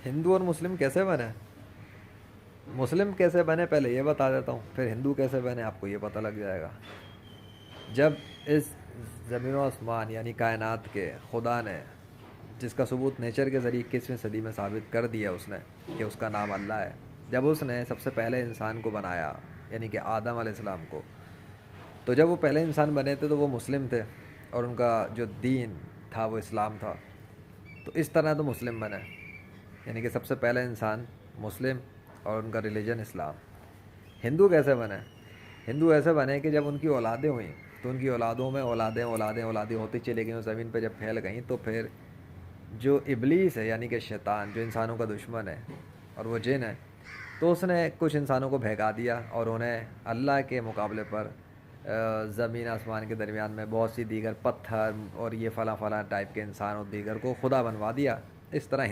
ہندو اور مسلم کیسے بنے؟ مسلم کیسے بنے پہلے یہ بتا دیتا ہوں، پھر ہندو کیسے بنے آپ کو یہ پتہ لگ جائے گا۔ جب اس زمین و آسمان یعنی کائنات کے خدا نے، جس کا ثبوت نیچر کے ذریعے 21ویں صدی میں ثابت کر دیا اس نے کہ اس کا نام اللہ ہے، جب اس نے سب سے پہلے انسان کو بنایا یعنی کہ آدم علیہ السلام کو، تو جب وہ پہلے انسان بنے تھے تو وہ مسلم تھے اور ان کا جو دین تھا وہ اسلام تھا۔ تو اس طرح تو مسلم بنے، یعنی کہ سب سے پہلے انسان مسلم اور ان کا ریلیجن اسلام۔ ہندو کیسے بنے؟ ہندو ایسے بنے کہ جب ان کی اولادیں ہوئیں تو ان کی اولادوں میں اولادیں اولادیں اولادیں ہوتی چلی گئیں، زمین پہ جب پھیل گئیں تو پھر جو ابلیس ہے یعنی کہ شیطان جو انسانوں کا دشمن ہے اور وہ جن ہے، تو اس نے کچھ انسانوں کو بہکا دیا اور انہیں اللہ کے مقابلے پر زمین آسمان کے درمیان میں بہت سی دیگر پتھر اور یہ فلاں فلاں ٹائپ کے انسان اور دیگر کو خدا بنوا دیا۔ اس طرح